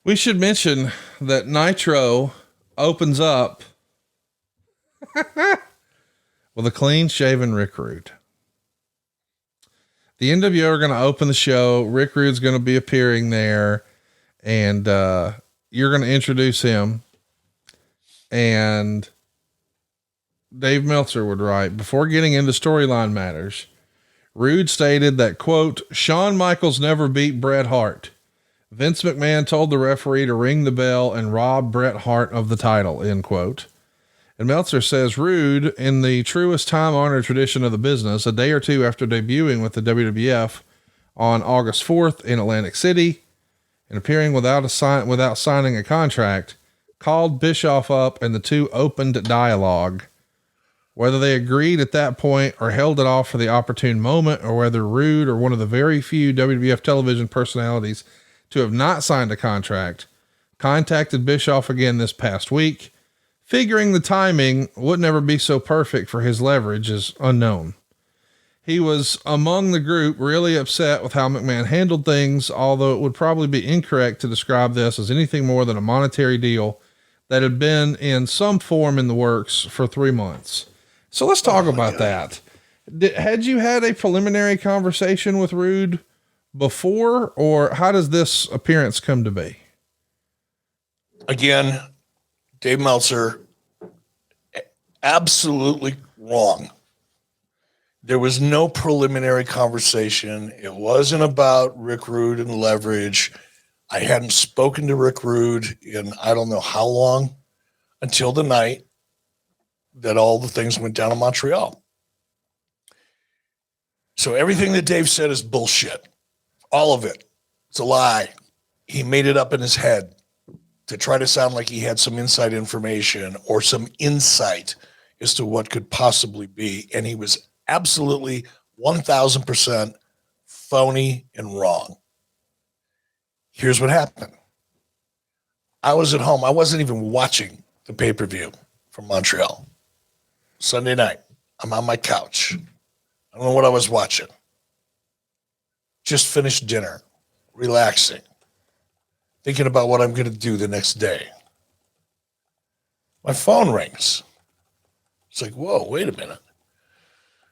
We should mention that Nitro opens up with a clean shaven Rick Rude. The NWO are going to open the show. Rick Rude's going to be appearing there, and you're going to introduce him. And Dave Meltzer would write, before getting into storyline matters, Rude stated that, quote, Shawn Michaels never beat Bret Hart. Vince McMahon told the referee to ring the bell and rob Bret Hart of the title, end quote. And Meltzer says Rude, in the truest time-honored tradition of the business, a day or two after debuting with the WWF on August 4th in Atlantic City and appearing without signing a contract, called Bischoff up and the two opened dialogue. Whether they agreed at that point or held it off for the opportune moment, or whether Rude or one of the very few WWF television personalities to have not signed a contract contacted Bischoff again this past week, figuring the timing would never be so perfect for his leverage, is unknown. He was among the group really upset with how McMahon handled things, although it would probably be incorrect to describe this as anything more than a monetary deal that had been in some form in the works for 3 months. So let's talk about that. Had you had a preliminary conversation with Rude before, or how does this appearance come to be? Again, Dave Meltzer, absolutely wrong. There was no preliminary conversation. It wasn't about Rick Rude and leverage. I hadn't spoken to Rick Rude in I don't know how long, until the night that all the things went down in Montreal. So everything that Dave said is bullshit. All of it. It's a lie. He made it up in his head to try to sound like he had some inside information or some insight as to what could possibly be. And he was absolutely 1000% phony and wrong. Here's what happened. I was at home. I wasn't even watching the pay-per-view from Montreal. Sunday night, I'm on my couch. I don't know what I was watching. Just finished dinner, relaxing, thinking about what I'm going to do the next day. My phone rings. It's like, whoa, wait a minute.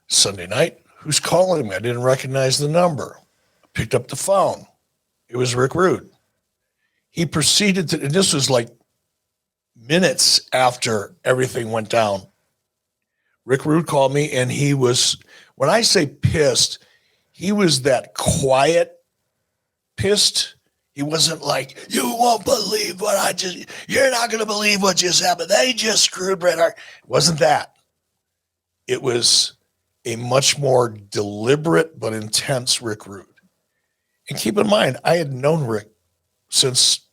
Sunday night, who's calling me? I didn't recognize the number. I picked up the phone. It was Rick Rude. He proceeded to, and this was like minutes after everything went down. Rick Rude called me, and he was, when I say pissed, he was that quiet pissed. He wasn't like, you won't believe you're not going to believe what just happened. They just screwed Bret Hart. It wasn't that. It was a much more deliberate but intense Rick Rude. And keep in mind, I had known Rick since,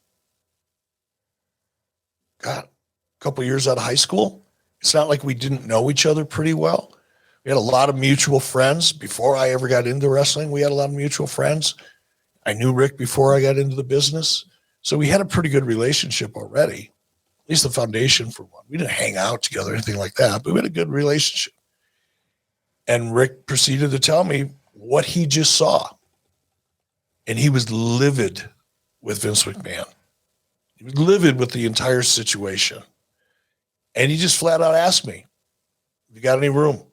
God, a couple years out of high school. It's not like we didn't know each other pretty well. We had a lot of mutual friends. Before I ever got into wrestling, we had a lot of mutual friends. I knew Rick before I got into the business. So we had a pretty good relationship already, at least the foundation for one. We didn't hang out together or anything like that, but we had a good relationship. And Rick proceeded to tell me what he just saw. And he was livid with Vince McMahon. He was livid with the entire situation. And he just flat out asked me, "You got any room?"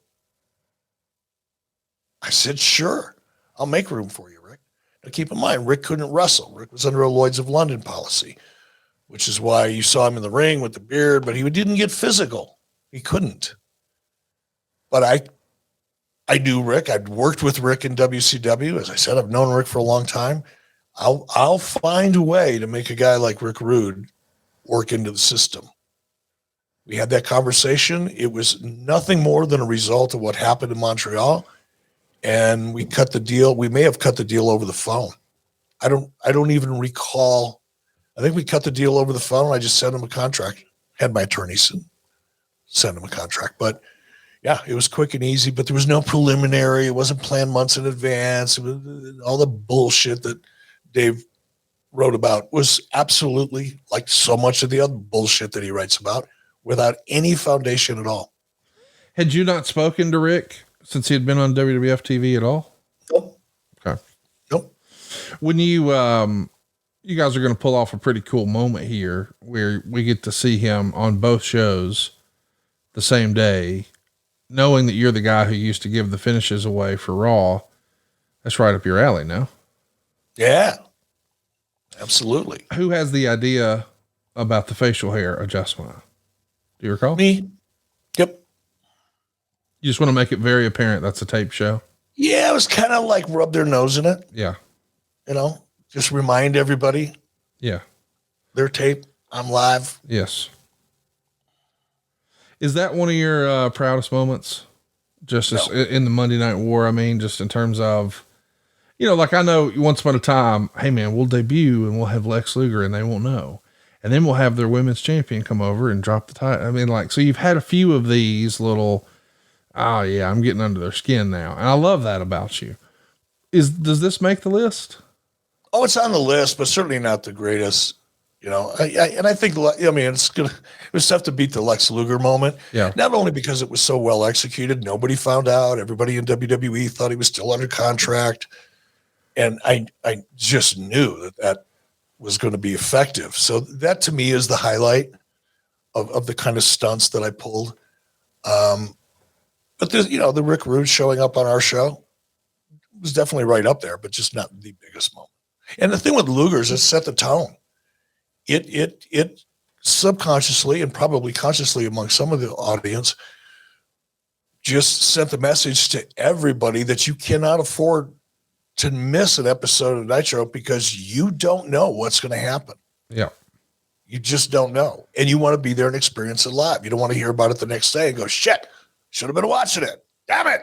I said, "Sure, I'll make room for you, Rick." Now keep in mind, Rick couldn't wrestle. Rick was under a Lloyd's of London policy, which is why you saw him in the ring with the beard, but he didn't get physical. He couldn't. But I knew Rick. I'd worked with Rick in WCW. As I said, I've known Rick for a long time. I'll find a way to make a guy like Rick Rude work into the system. We had that conversation. It was nothing more than a result of what happened in Montreal. And we cut the deal. We may have cut the deal over the phone. I don't even recall. I think we cut the deal over the phone. I just sent him a contract. Had my attorneys send him a contract. But yeah, it was quick and easy, but there was no preliminary. It wasn't planned months in advance. It was, all the bullshit that Dave wrote about was absolutely, like so much of the other bullshit that he writes about, without any foundation at all. Had you not spoken to Rick since he had been on WWF TV at all? Nope. Okay. Nope. When you, you guys are going to pull off a pretty cool moment here where we get to see him on both shows the same day, knowing that you're the guy who used to give the finishes away for Raw. That's right up your alley now. Yeah, absolutely. Who has the idea about the facial hair adjustment? Do you recall? Me. Yep. You just want to make it very apparent that's a tape show. Yeah, it was kind of like rub their nose in it. Yeah. You know, just remind everybody. Yeah. Their tape. I'm live. Yes. Is that one of your proudest moments? Just as in the Monday Night War? I mean, just in terms of, you know, like I know once upon a time, hey man, we'll debut and we'll have Lex Luger and they won't know. And then we'll have their women's champion come over and drop the title. I mean, like, so you've had a few of these little, oh yeah, I'm getting under their skin now. And I love that about you. Does this make the list? Oh, it's on the list, but certainly not the greatest. You know, I think, I mean, it was tough to beat the Lex Luger moment. Yeah. Not only because it was so well executed, nobody found out. Everybody in WWE thought he was still under contract. And I just knew that was going to be effective. So that to me is the highlight of the kind of stunts that I pulled. But there's, you know, the Rick Rude showing up on our show was definitely right up there, but just not the biggest moment. And the thing with Luger's is set the tone. It subconsciously and probably consciously among some of the audience just sent the message to everybody that you cannot afford to miss an episode of Nitro because you don't know what's going to happen. Yeah. You just don't know. And you want to be there and experience it live. You don't want to hear about it the next day and go, shit, should have been watching it. Damn it.